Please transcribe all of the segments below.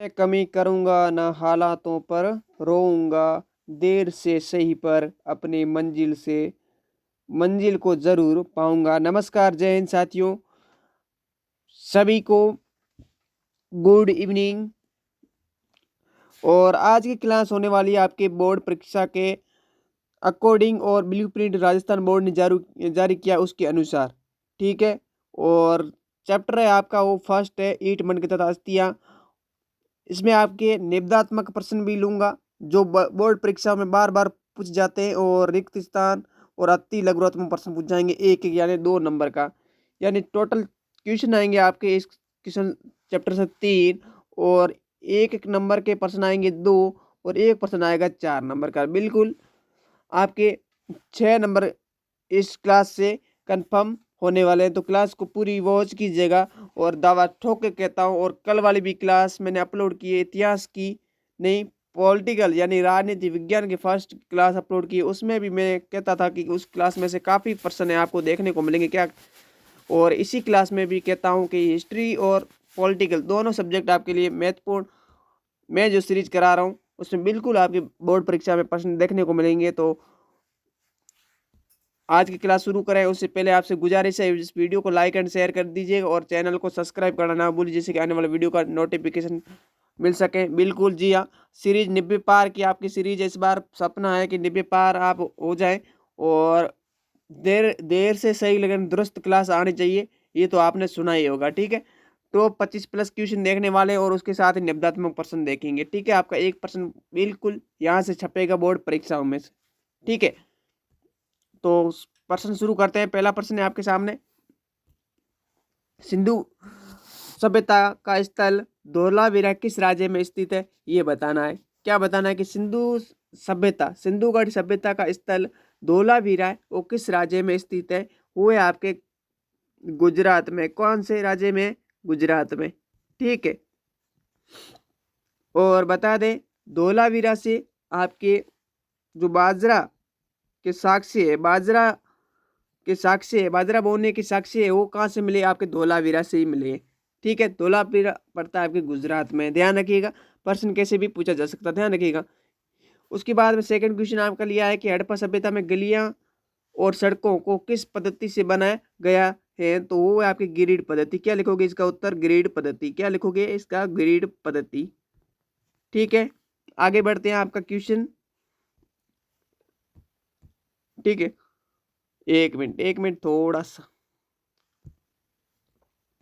मैं कमी करूँगा न हालातों पर रोऊँगा, देर से सही पर अपनी मंजिल को ज़रूर पाऊँगा। नमस्कार, जय हिंद साथियों, सभी को गुड इवनिंग। और आज की क्लास होने वाली है आपके बोर्ड परीक्षा के अकॉर्डिंग और ब्लूप्रिंट राजस्थान बोर्ड ने जारी किया उसके अनुसार, ठीक है। और चैप्टर है आपका वो फर्स्ट है ईट मन की तथा अस्थियाँ। इसमें आपके निबंधात्मक प्रश्न भी लूंगा जो बोर्ड परीक्षा में बार बार पूछ जाते हैं, और रिक्त स्थान और अति लघुत्तम प्रश्न पूछ जाएंगे एक यानी 2 नंबर का, यानी टोटल क्वेश्चन आएंगे आपके इस क्वेश्चन चैप्टर से 3, और एक नंबर के प्रश्न आएंगे 2, और एक प्रश्न आएगा 4 नंबर का। बिल्कुल आपके 6 नंबर इस क्लास से कंफर्म होने वाले हैं, तो क्लास को पूरी वॉच कीजिएगा। और दावा ठोक के कहता हूँ, और कल वाली भी क्लास मैंने अपलोड की है इतिहास की, नहीं पॉलिटिकल यानी राजनीति विज्ञान की फर्स्ट क्लास अपलोड की, उसमें भी मैं कहता था कि उस क्लास में से काफ़ी प्रश्न है आपको देखने को मिलेंगे क्या। और इसी क्लास में भी कहता हूँ कि हिस्ट्री और पॉलिटिकल दोनों सब्जेक्ट आपके लिए महत्वपूर्ण मैं जो सीरीज करा रहा हूँ उसमें बिल्कुल आपकी बोर्ड परीक्षा में प्रश्न देखने को मिलेंगे। तो आज की क्लास शुरू करें उससे पहले आपसे गुजारिश है इस वीडियो को लाइक एंड शेयर कर दीजिएगा, और चैनल को सब्सक्राइब करना ना भूलिए जिससे कि आने वाले वीडियो का नोटिफिकेशन मिल सके। बिल्कुल जी हाँ, सीरीज 90 पार की आपकी सीरीज इस बार सपना है कि 90 पार आप हो जाए, और देर से सही लेकिन दुरुस्त क्लास आनी चाहिए, ये तो आपने सुना ही होगा, ठीक है। टॉप 25 प्लस क्वेश्चन देखने वाले और उसके साथ ही निबंधात्मक प्रश्न देखेंगे, ठीक है। आपका एक प्रश्न बिल्कुल यहाँ से छपेगा बोर्ड परीक्षाओं में से, ठीक है। तो प्रश्न शुरू करते हैं। पहला प्रश्न है आपके सामने, सिंधु सभ्यता का स्थल धौलावीरा किस राज्य में स्थित है, ये बताना है। क्या बताना है कि सिंधुगढ़ सभ्यता का स्थल धौलावीरा है वो किस राज्य में स्थित है, वो है आपके गुजरात में। कौन से राज्य में? गुजरात में, ठीक है। और बता दें धौलावीरा से आपके जो बाजरा के साक्ष्य है, बाजरा बोने के साक्ष्य है, वो कहाँ से मिले? आपके धौलावीरा से ही मिले, ठीक है। धौलावीरा पड़ता है आपके गुजरात में, ध्यान रखिएगा। प्रश्न कैसे भी पूछा जा सकता है, ध्यान रखिएगा। उसके बाद में सेकंड क्वेश्चन आपका लिया है कि हड़प्पा सभ्यता में गलियां और सड़कों को किस पद्धति से बनाया गया है, तो वो है आपकी ग्रिड पद्धति। क्या लिखोगे इसका उत्तर? ग्रिड पद्धति। क्या लिखोगे इसका? ग्रिड पद्धति, ठीक है। आगे बढ़ते हैं आपका क्वेश्चन, ठीक है। एक मिनट थोड़ा सा,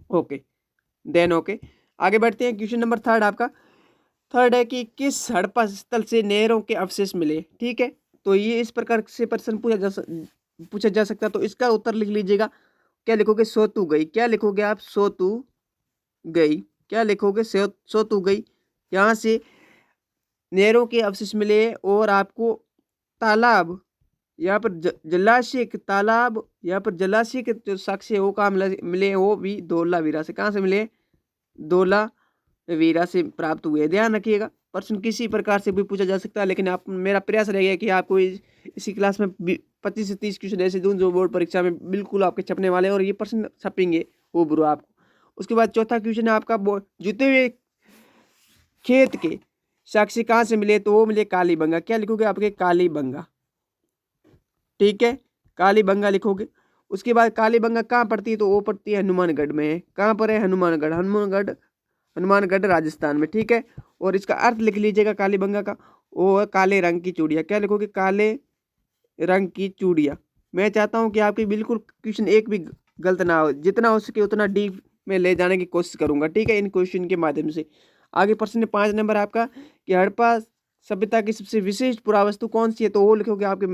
ओके देन ओके। आगे बढ़ते हैं। क्वेश्चन नंबर थर्ड आपका थर्ड है कि किस हड़प्पा स्थल से नहरों के अवशेष मिले, ठीक है। तो ये इस प्रकार से प्रश्न पूछा जा सकता है, तो इसका उत्तर लिख लीजिएगा। क्या लिखोगे? सोतू गई। क्या लिखोगे आप? सोतू गई। क्या लिखोगे? सोतू गई। यहाँ से नहरों के अवशेष मिले, और आपको तालाब यहाँ पर जलाशय के तालाब, यहाँ पर जलाशय के जो साक्ष्य है वो कहाँ मिले? वो भी धौलावीरा से। कहाँ से मिले? धौलावीरा से प्राप्त हुए। ध्यान रखिएगा, प्रश्न किसी प्रकार से भी पूछा जा सकता है, लेकिन आप मेरा प्रयास रहेगा कि आपको इसी क्लास में 25 से 30 क्वेश्चन ऐसे दूं जो बोर्ड परीक्षा में बिल्कुल आपके छपने वाले हैं, और ये प्रश्न छपेंगे वो बुरा आपको। उसके बाद चौथा क्वेश्चन है आपका जुते हुए खेत के साक्ष्य कहाँ से मिले, तो वो मिले कालीबंगा। क्या लिखोगे? आपके कालीबंगा, ठीक है। कालीबंगा लिखोगे। उसके बाद कालीबंगा कहाँ पड़ती है, तो वो पड़ती है हनुमानगढ़ में। कहाँ पर है? हनुमानगढ़ राजस्थान में, ठीक है। और इसका अर्थ लिख लीजिएगा कालीबंगा का, वो है काले रंग की चूड़िया। क्या लिखोगे? काले रंग की चूड़िया। मैं चाहता हूं कि आपकी बिल्कुल क्वेश्चन एक भी गलत ना हो, जितना हो सके उतना डीप में ले जाने की कोशिश करूंगा, ठीक है, इन क्वेश्चन के माध्यम से। आगे प्रश्न 5 नंबर आपका कि हड़प्पा सभ्यता की सबसे विशेष पुरावस्तु कौन सी है, तो वो लिखोगे आपके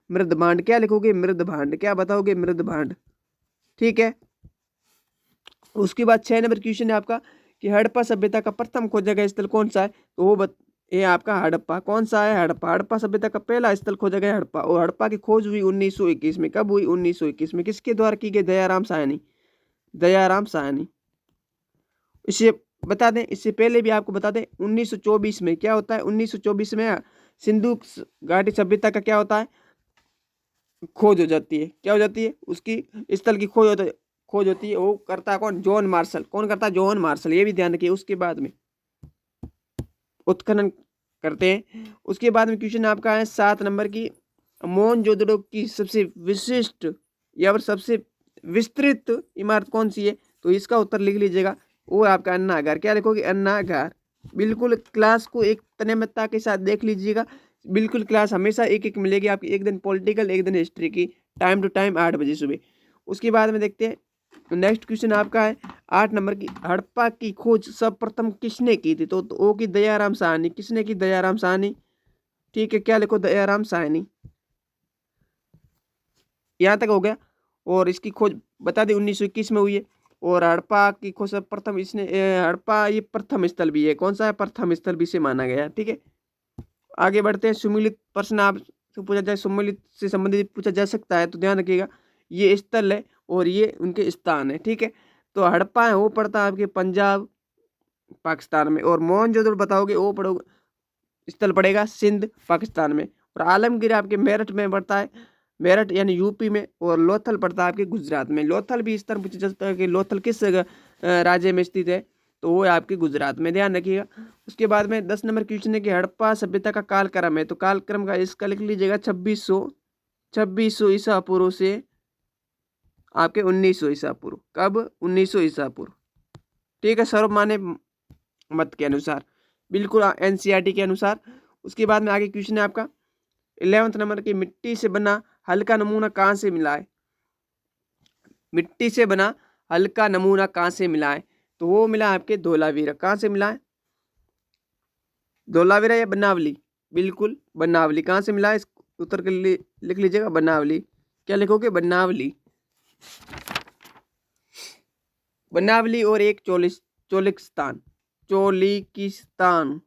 मृद भांड। क्या लिखोगे? मृद भांड। क्या बताओगे? मृद भांड, ठीक है। उसके बाद 6 नंबर क्वेश्चन है आपका कि हड़प्पा सभ्यता का प्रथम खोजा गया स्थल कौन सा है, तो वो ये आपका हड़प्पा। कौन सा है? हड़प्पा। हड़प्पा सभ्यता का पहला स्थल खोजा गया हड़प्पा, और हड़प्पा की खोज हुई 1921 में। कब हुई? 1921 में। किसके द्वारा की गई? दयाराम साहनी। इसे बता दें, इससे पहले भी आपको बता दें 1924 में क्या होता है? 1924 में सिंधु घाटी सभ्यता का क्या होता है? खोज हो जाती है। क्या हो जाती है? उसकी स्थल की खोज होती है। वो करता है कौन? John Marshall. कौन करता है? John Marshall. ये भी ध्यान रखिए। उसके बाद में उत्खनन करते हैं। उसके बाद में क्वेश्चन आपका है 7 नंबर की, मोहनजोदड़ो की सबसे विशिष्ट या फिर सबसे विस्तृत इमारत कौन सी है? तो इसका उत्तर लिख लीजिएगा, वो है आपका अन्नागार। क्या लिखोगे? अन्नागार। बिल्कुल क्लास को एक तन्मयता के साथ देख लीजिएगा, बिल्कुल क्लास हमेशा एक एक मिलेगी आपकी, एक दिन पॉलिटिकल एक दिन हिस्ट्री की, टाइम टू टाइम 8 बजे सुबह। उसके बाद में देखते हैं नेक्स्ट क्वेश्चन आपका है 8 नंबर की, हड़प्पा की खोज सर्वप्रथम किसने की थी? तो ओ की दयाराम साहनी। किसने की? दयाराम साहनी। ठीक है, क्या लिखो? दयाराम साहनी। यहाँ तक हो गया। और इसकी खोज बता दें 1921 में हुई है। और हड़प्पा की खोज सर्वप्रथम इसने हड़प्पा ये प्रथम स्थल भी है। कौन सा है? प्रथम स्थल भी से माना गया है। ठीक है, आगे बढ़ते हैं। सुमिलित प्रश्न आपसे पूछा जाए, सुमिलित से संबंधित पूछा जा सकता है, तो ध्यान रखिएगा ये स्थल है और ये उनके स्थान है। ठीक है, तो हड़प्पा है वो पड़ता है आपके पंजाब पाकिस्तान में, और मोहनजोदड़ो बताओगे वो पड़ोगे स्थल पड़ेगा सिंध पाकिस्तान में। और आलमगीर आपके मेरठ में पड़ता है, मेरठ यानी यूपी में। और लोथल पड़ता है आपके गुजरात में। लोथल भी इस तरह पूछा जा सकता है कि लोथल किस राज्य में स्थित है? तो वो है आपके गुजरात में, ध्यान रखिएगा। उसके बाद में 10 नंबर क्वेश्चन है कि हड़प्पा सभ्यता का कालक्रम है, तो कालक्रम का इसका लिख लीजिएगा 2600 ईसा पूर्व से आपके 1900 ईसा पूर्व। कब? 1900 ईसा पूर्व। ठीक है, सर्वमान्य मत के अनुसार, बिल्कुल एनसीईआरटी के अनुसार। उसके बाद में आगे क्वेश्चन है आपका 11th नंबर की, मिट्टी से बना हल्का नमूना कहाँ से मिला है? मिट्टी से बना हल्का नमूना कहाँ से मिला है? तो वो मिला आपके धोलावीरा। कहाँ से मिला है? धोलावीरा या बनावली? बिल्कुल बनावली। कहाँ से मिला है? इस उत्तर के लिए लिख लीजिएगा बनावली। क्या लिखोगे? बनावली। बनावली। और एक चोलिकिस्तान, चोलिकिस्तान,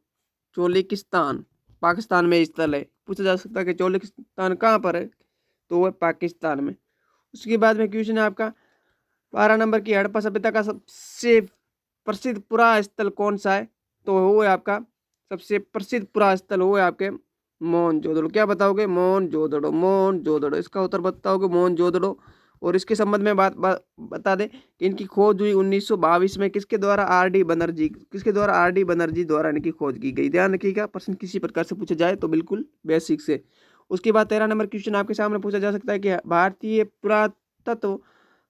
चोलिकिस्तान पाकिस्तान में स्थल है। पूछा जा सकता है कि चोलिकिस्तान कहाँ पर है? तो वह पाकिस्तान में। उसके बाद में क्वेश्चन है आपका 12 नंबर की, हड़प्पा सभ्यता का सबसे प्रसिद्ध पुरा स्थल कौन सा है? तो वो है आपका सबसे प्रसिद्ध पुरा स्थल वो है आपके मोहनजोदड़ो। क्या बताओगे? मोहनजोदड़ो। मोहनजोदड़ो, इसका उत्तर बताओगे मोहनजोदड़ो। और इसके संबंध में बता दें कि इनकी खोज हुई 1922 में। किसके द्वारा? R D Banerjee. किसके द्वारा? आर डी बनर्जी द्वारा इनकी खोज की गई। ध्यान रखिएगा, प्रश्न किसी प्रकार से पूछा जाए तो बिल्कुल बेसिक से। उसके बाद 13 नंबर क्वेश्चन आपके सामने पूछा जा सकता है कि भारतीय पुरातत्व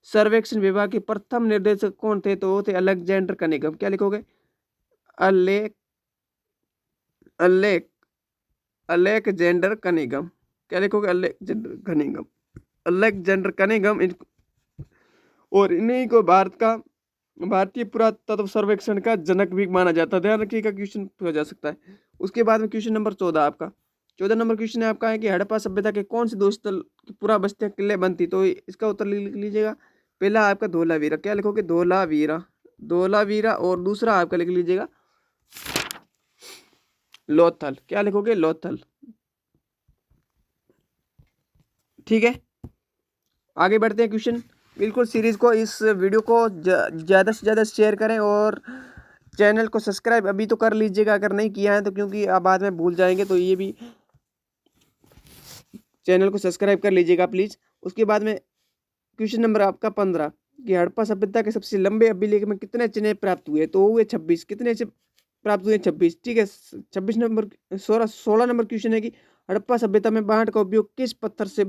सर्वेक्षण विभाग के प्रथम निर्देशक कौन थे? तो वो थे अलेक्जेंडर कनिंघम। क्या लिखोगे? Alec Alec Alexander Cunningham. क्या लिखोगे? Alexander Cunningham. अलेक्जेंडर कनिंघम और इन्हीं को भारतीय पुरातत्व सर्वेक्षण का जनक भी माना जाता है। ध्यान रखिएगा, क्वेश्चन पूछा जा सकता है। उसके बाद में क्वेश्चन नंबर 14 आपका, 14 नंबर क्वेश्चन है आपका है कि हड़प्पा सभ्यता के कौन से दो स्थल पूरा बस्तियां किले बनती? तो इसका उत्तर लिख लीजिएगा। पहला आपका धोलावीरा। क्या लिखोगे? धोलावीरा। धोलावीरा। और दूसरा आपका लिख लीजिएगा लोथल। क्या लिखोगे? लोथल। ठीक है, आगे बढ़ते हैं क्वेश्चन। बिल्कुल सीरीज को, इस वीडियो को ज़्यादा से ज़्यादा शेयर करें और चैनल को सब्सक्राइब अभी तो कर लीजिएगा अगर नहीं किया है तो, क्योंकि आप बाद में भूल जाएंगे, तो ये भी चैनल को सब्सक्राइब कर लीजिएगा प्लीज़। उसके बाद में क्वेश्चन नंबर आपका 15 कि हड़प्पा सभ्यता के सबसे लंबे अभिलेख में कितने चिन्ह प्राप्त हुए? तो हुए 26। कितने से प्राप्त हुए? 26। ठीक है, 26 नंबर 16 नंबर क्वेश्चन है कि हड़प्पा सभ्यता में बाढ़ का उपयोग किस पत्थर से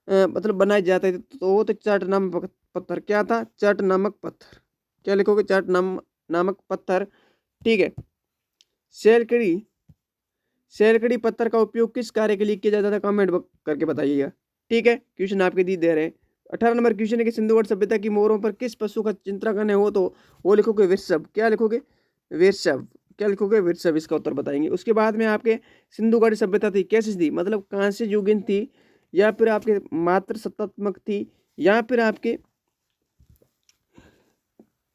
मतलब बनाए जाते थे? तो वो तो चट नामक पत्थर। क्या था? चट नामक पत्थर। क्या लिखोगे? चट नामक पत्थर। ठीक है, शैलकड़ी शैलकड़ी पत्थर का उपयोग किस कार्य के लिए किया जाता था? कमेंट करके बताइएगा। ठीक है, क्वेश्चन आपके दी दे रहे हैं। 18 नंबर क्वेश्चन है कि सिंधु घाटी सभ्यता की मोहरों पर किस पशु का चित्रण है? हो तो वो लिखोगे वृषभ। क्या लिखोगे? वृषभ। क्या लिखोगे? वृषभ। इसका उत्तर बताएंगे। उसके बाद में आपके सिंधु घाटी सभ्यता थी कैसी थी? मतलब कांस्य युगीन थी, या फिर आपके मात्र सत्तात्मक थी, या फिर आपके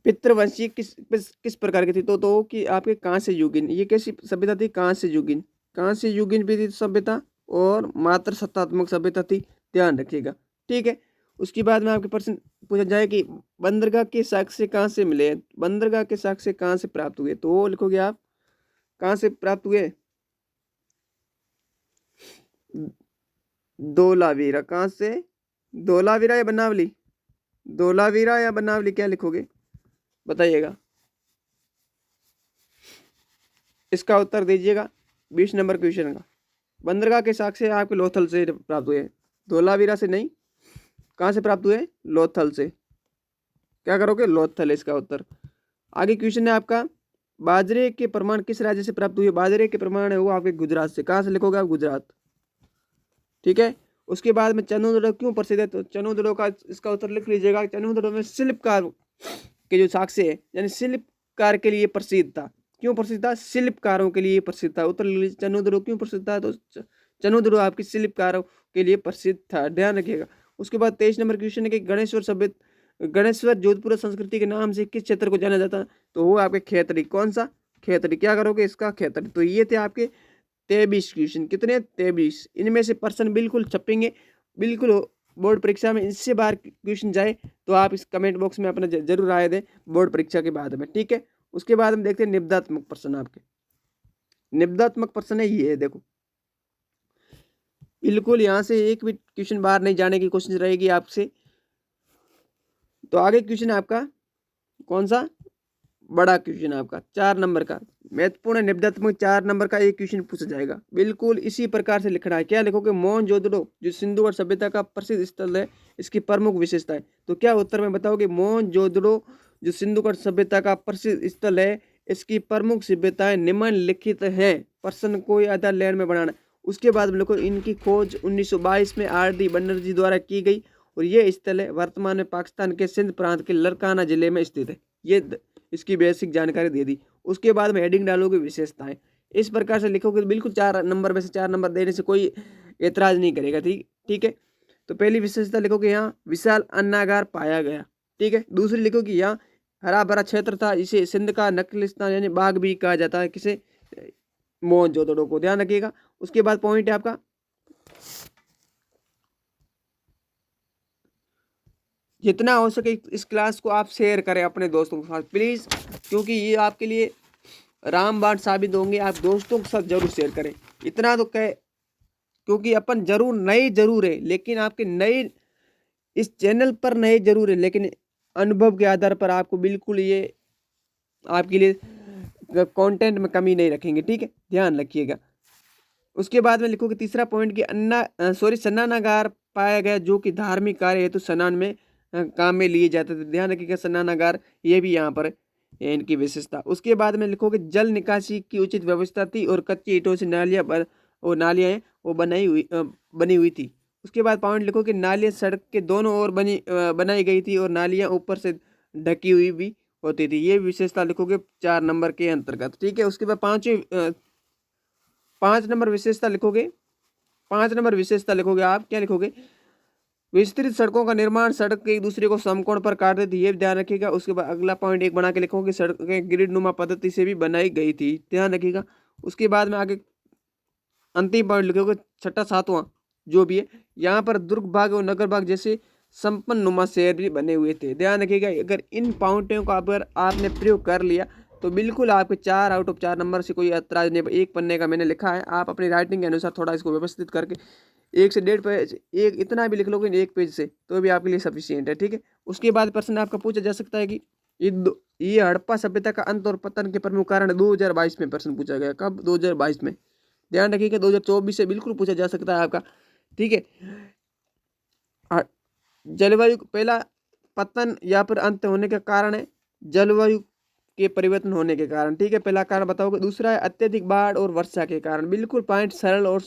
पितृवंशीय किस प्रकार की थी? तो कि आपके कांस्य युगीन। ये कैसी सभ्यता थी? कांस्य युगीन। कांस्य युगीन भी थी सभ्यता, और मात्र सत्तात्मक सभ्यता थी। ध्यान रखिएगा। ठीक है, उसके बाद में आपके प्रश्न पूछा जाए कि बंदरगाह के साक्ष्य कहाँ से मिले? बंदरगाह के साक्ष्य कहाँ से प्राप्त हुए? तो वो लिखोगे आप कहाँ से प्राप्त हुए? धोलावीरा। कहाँ से? धोलावीरा या बनावली? धोलावीरा या बनावली? क्या लिखोगे? बताइएगा। इसका उत्तर दीजिएगा 20 नंबर क्वेश्चन का। बंदरगाह के साक्ष्य आपके लोथल से प्राप्त हुए, धोलावीरा से नहीं। कहाँ से प्राप्त हुए? लोथल से। क्या करोगे? लोथल इसका उत्तर। आगे क्वेश्चन है आपका, बाजरे के प्रमाण किस राज्य से प्राप्त हुए? बाजरे के प्रमाण है वो आपके गुजरात से। कहाँ से लिखोगे आप? गुजरात। ठीक है। उसके बाद में चनोदड़ो क्यों प्रसिद्ध है? तो चनोदड़ो का इसका उत्तर लिख लीजिएगा। चनोदड़ो में शिल्पकार के जो साक्ष्य है, यानी शिल्पकार के लिए प्रसिद्ध था। क्यों प्रसिद्ध था? शिल्पकारों के लिए प्रसिद्ध था। उत्तर लिख लीजिए, चनोदड़ो क्यों प्रसिद्ध था? तो चनोदड़ो आपकी शिल्पकारों के लिए प्रसिद्ध था, ध्यान रखिएगा। उसके बाद 23 नंबर क्वेश्चन है कि गणेश्वर जोधपुर संस्कृति के नाम से किस क्षेत्र को जाना जाता है? तो वो आपके खेतड़ी। कौन सा? खेतड़ी। क्या करोगे? इसका खेतड़ी। तो ये थे आपके 23 क्वेश्चन। कितने? 23। इनमें से प्रश्न बिल्कुल छपेंगे, बिल्कुल बोर्ड परीक्षा में। इससे बाहर क्वेश्चन जाए तो आप इस कमेंट बॉक्स में अपना जरूर राय दें बोर्ड परीक्षा के बाद में। ठीक है। उसके बाद हम देखते हैं निबंधात्मक प्रश्न। आपके निबंधात्मक प्रश्न है ये, देखो बिल्कुल यहाँ से एक भी क्वेश्चन बाहर नहीं जाने की कोशिश रहेगी आपसे। तो आगे क्वेश्चन आपका कौन सा? बड़ा क्वेश्चन आपका 4 नंबर का महत्वपूर्ण निबंधात्मक 4 नंबर का एक क्वेश्चन पूछा जाएगा। बिल्कुल इसी प्रकार से लिखना है। क्या लिखोगे? मोहनजोदड़ो जो सिंधु घाटी सभ्यता का प्रसिद्ध स्थल है, इसकी प्रमुख विशेषता है। तो क्या उत्तर में बताओगे? मोहनजोदड़ो जो सिंधु घाटी सभ्यता का प्रसिद्ध स्थल है, इसकी प्रमुख सभ्यताएं निम्नलिखित है। प्रश्न को आधार लेन में बनाना। उसके बाद लिखो, इनकी खोज 1922 में RD बनर्जी द्वारा की गई और ये स्थल है वर्तमान में पाकिस्तान के सिंध प्रांत के लड़काना जिले में स्थित है। ये इसकी बेसिक जानकारी दे दी। उसके बाद में हेडिंग डालोगे विशेषताएं। इस प्रकार से लिखोगे तो बिल्कुल 4 नंबर में से 4 नंबर देने से कोई एतराज नहीं करेगा। ठीक है। तो पहली विशेषता लिखोगे यहाँ विशाल अन्नागार पाया गया। ठीक है। दूसरी लिखोगे यहाँ हरा भरा क्षेत्र था, इसे सिंध का नकलिस्तान यानी बाग भी कहा जाता है। किसे? मोहनजोदड़ो को, ध्यान रखिएगा। उसके बाद पॉइंट है आपका, जितना हो सके इस क्लास को आप शेयर करें अपने दोस्तों के साथ प्लीज़, क्योंकि ये आपके लिए रामबाण साबित होंगे। आप दोस्तों के साथ जरूर शेयर करें। इतना तो कह, क्योंकि अपन जरूर नए जरूर है, लेकिन आपके नए इस चैनल पर नए जरूर है, लेकिन अनुभव के आधार पर आपको बिल्कुल ये आपके लिए कंटेंट में कमी नहीं रखेंगे। ठीक है, ध्यान रखिएगा। उसके बाद में लिखोगे तीसरा पॉइंट कि स्नानागार पाया गया जो कि धार्मिक कार्य हेतु स्नान में काम में लिए जाते थे। ध्यान रखिएगा, स्नानागार ये भी यहाँ पर है इनकी विशेषता। उसके बाद में लिखोगे जल निकासी की उचित व्यवस्था थी और कच्ची ईंटों से नालियाँ वो बनी हुई थी। उसके बाद पॉइंट लिखो कि नालियाँ सड़क के दोनों ओर बनाई गई थी और नालियाँ ऊपर से ढकी हुई भी होती थी। ये विशेषता लिखोगे 4 नंबर के अंतर्गत। ठीक है। उसके बाद 5 नंबर विशेषता लिखोगे। 5 नंबर विशेषता लिखोगे आप, क्या लिखोगे? विस्तृत सड़कों का निर्माण सड़क के एक दूसरे को समकोण पर काट देती, ये ध्यान रखिएगा। उसके बाद अगला पॉइंट एक बना के लिखोगे सड़कें ग्रिड नुमा पद्धति से भी बनाई गई थी, ध्यान रखिएगा। उसके बाद में आगे अंतिम पॉइंट लिखोगे, छठा सातवां जो भी है, यहाँ पर दुर्ग भाग और नगर भाग जैसे संपन्न नुमा शहर भी बने हुए थे, ध्यान रखिएगा। अगर इन पॉइंटों का अगर आपने प्रयोग कर लिया तो बिल्कुल आपके 4 आउट ऑफ 4 नंबर से कोई ऐतराज नहीं। एक पन्ने का मैंने लिखा है, आप अपनी राइटिंग के अनुसार थोड़ा इसको व्यवस्थित करके 1 से 1.5 पेज, एक इतना भी लिख लोगे 1 पेज से तो भी आपके लिए सफिशियंट है। ठीक है। उसके बाद प्रश्न आपका पूछा जा सकता है कि ये हड़प्पा सभ्यता का अंत और पतन के प्रमुख कारण 2022 में प्रश्न पूछा गया। कब? 2022 में। ध्यान रखिएगा 2024 से बिल्कुल पूछा जा सकता है आपका। ठीक है। जलवायु पहला पतन या फिर अंत होने का कारण है जलवायु के परिवर्तन होने के कारण। ठीक है, पहला कारण बताओगे। दूसरा है अत्यधिक बाढ़ और वर्षा के कारण। बिल्कुल पॉइंट सरल और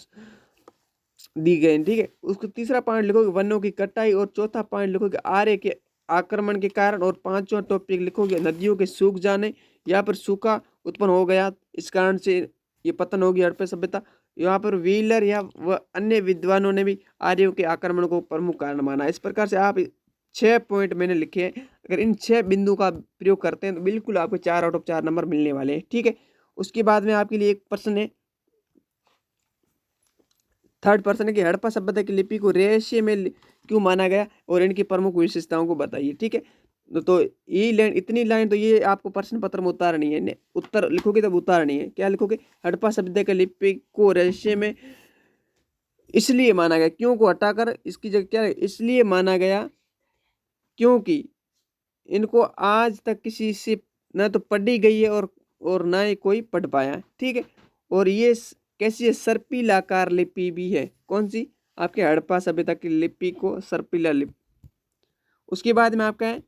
दी गए। ठीक है। उसको तीसरा पॉइंट लिखोगे वनों की कटाई और चौथा पॉइंट लिखोगे आर्य के आक्रमण के कारण और पांचवा टॉपिक लिखोगे नदियों के सूख जाने या फिर सूखा उत्पन्न हो गया, इस कारण से ये पतन होगी हड़प्पा सभ्यता। यहाँ पर व्हीलर या वह अन्य विद्वानों ने भी आर्यों के आक्रमण को प्रमुख कारण माना। इस प्रकार से आप 6 पॉइंट मैंने लिखे हैं। अगर इन 6 बिंदु का प्रयोग करते हैं तो बिल्कुल आपको 4 आउट ऑफ 4 नंबर मिलने वाले हैं। ठीक है। उसके बाद में आपके लिए एक प्रश्न है, थर्ड पर्सन है कि हड़प्पा सभ्यता की लिपि को रहस्य में क्यों माना गया और इनकी प्रमुख विशेषताओं को बताइए। ठीक है। तो ये लाइन, इतनी लाइन तो ये आपको प्रश्न पत्र में उतारनी है। उत्तर लिखोगे तब उतारनी है। क्या लिखोगे? हड़प्पा सभ्यता की लिपि को रहस्य में इसलिए माना गया, क्यों को हटाकर इसकी जगह क्या है? इसलिए माना गया क्योंकि इनको आज तक किसी से न तो पढ़ी गई है और और ना ही कोई पढ़ पाया है, ठीक है। और ये कैसी है, सर्पिलाकार लिपि भी है। कौन सी? आपके हड़प्पा सभ्यता की लिपि को सर्पिला लिपि। उसके बाद में आपका है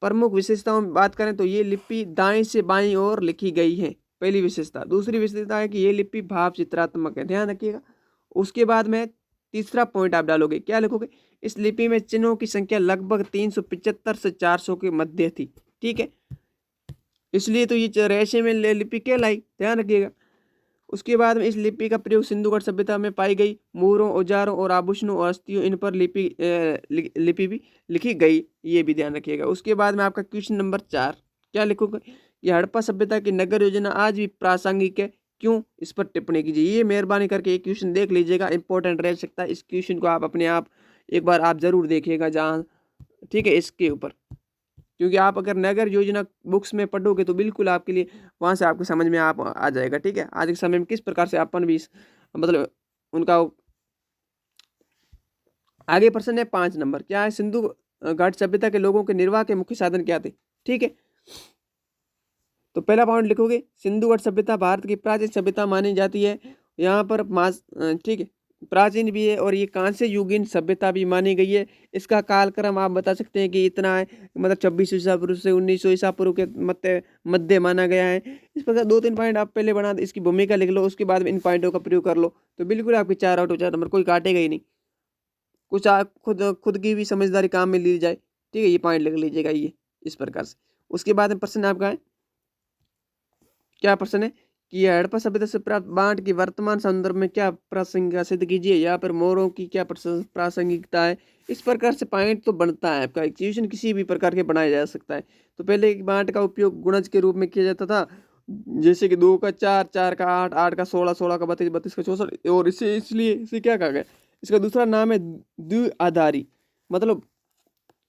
प्रमुख विशेषताओं में बात करें तो ये लिपि दाएं से बाईं ओर लिखी गई है, पहली विशेषता। दूसरी विशेषता है कि ये लिपि भाव चित्रात्मक है, ध्यान रखिएगा। उसके बाद में तीसरा पॉइंट आप डालोगे, क्या लिखोगे? इस लिपि में चिन्हों की संख्या लगभग 375 से 400 के मध्य थी, ठीक है। इसलिए तो ये रहस्यमय लिपि कहलाई, ध्यान रखिएगा। उसके बाद में इस लिपि का प्रयोग सिंधुघाट सभ्यता में पाई गई मोहरों, औजारों और आभूषणों और अस्थियों, इन पर लिपि भी लिखी गई, ये भी ध्यान रखिएगा। उसके बाद में आपका क्वेश्चन नंबर 4, क्या लिखोगे? ये हड़प्पा सभ्यता की नगर योजना आज भी प्रासंगिक है, क्यों? इस पर टिप्पणी कीजिए। ये मेहरबानी करके एक क्वेश्चन देख लीजिएगा, इंपॉर्टेंट रह सकता है। इस क्वेश्चन को आप अपने आप एक बार आप जरूर देखिएगा जहाँ, ठीक है, इसके ऊपर। क्योंकि आप अगर नगर योजना बुक्स में पढ़ोगे तो बिल्कुल आपके लिए वहाँ से आपको समझ में आप आ जाएगा, ठीक है। आज के समय में किस प्रकार से अपन भी मतलब उनका। आगे प्रश्न है 5 नंबर, क्या है? सिंधु घाट सभ्यता के लोगों के निर्वाह के मुख्य साधन क्या थे, ठीक है। तो पहला पॉइंट लिखोगे, सिंधु घाट सभ्यता भारत की प्राचीन सभ्यता मानी जाती है। यहाँ पर ठीक है, प्राचीन भी है और ये कांस्य युगीन सभ्यता भी मानी गई है। इसका कालक्रम आप बता सकते हैं कि इतना है, मतलब 26 ईसा पूर्व से 1900 ईसा पूर्व के मध्य माना गया है। इस प्रकार 2-3 पॉइंट आप पहले बना इसकी भूमिका लिख लो, उसके बाद इन पॉइंटों का प्रयोग कर लो, तो बिल्कुल आपके 4 आउट हो 4 नंबर, कोई काटेगा ही नहीं। कुछ आप खुद की भी समझदारी काम में ली जाए, ठीक है। ये पॉइंट लिख लीजिएगा ये इस प्रकार से। उसके बाद में प्रश्न आपका है, क्या प्रश्न है कि हड़प्पा सभ्यता से प्राप्त बांट की वर्तमान संदर्भ में क्या प्रासंगिकता सिद्ध कीजिए। यहाँ पर मोहरों की क्या प्रासंगिकता है, इस प्रकार से पॉइंट तो बनता है आपका। क्वेश्चन किसी भी प्रकार के बनाया जा सकता है। तो पहले एक बांट का उपयोग गुणज के रूप में किया जाता था, जैसे कि 2 का 4, 4 का 8, 8 का 16, 16 का 32, 32 का 64। और इसलिए इसे क्या कहा गया? इसका दूसरा नाम है द्विआधारी, मतलब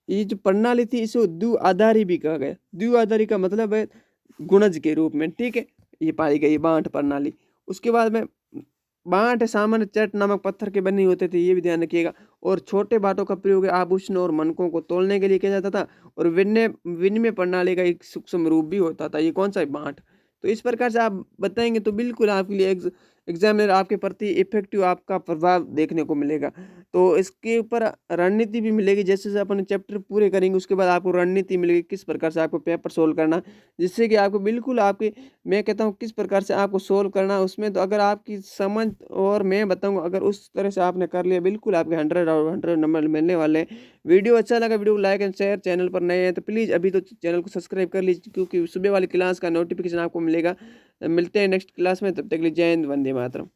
ये जो प्रणाली थी इसे द्विआधारी भी कहा गया। द्विआधारी का मतलब है गुणज के रूप में, ठीक है। ये पाई गई बांट प्रणाली। उसके बाद में बांट सामान्य चट नामक पत्थर के बने होते थे, ये भी ध्यान रखिएगा। और छोटे बांटों का प्रयोग आभूषण और मनकों को तोलने के लिए किया जाता था। और विनिमय प्रणाली का एक सूक्ष्म रूप भी होता था। ये कौन सा है? बांट। तो इस प्रकार से आप बताएंगे तो बिल्कुल आपके लिए एग्जामिनर आपके प्रति इफेक्टिव आपका प्रभाव देखने को मिलेगा। तो इसके ऊपर रणनीति भी मिलेगी, जैसे जैसे अपन चैप्टर पूरे करेंगे उसके बाद आपको रणनीति मिलेगी किस प्रकार से आपको पेपर सोल्व करना, जिससे कि आपको बिल्कुल आपके, मैं कहता हूँ किस प्रकार से आपको सोल्व करना उसमें। तो अगर आपकी समझ और मैं बताऊँगा, अगर उस तरह से आपने कर लिया, बिल्कुल आपके 100 और 100 नंबर मिलने वाले हैं। वीडियो अच्छा लगा, वीडियो को लाइक एंड शेयर। चैनल पर नए हैं तो प्लीज़ अभी तो चैनल को सब्सक्राइब कर लीजिए, क्योंकि सुबह वाली क्लास का नोटिफिकेशन आपको मिलेगा। मिलते हैं नेक्स्ट क्लास में, तब तक के लिए जय हिंद, वंदे मातरम।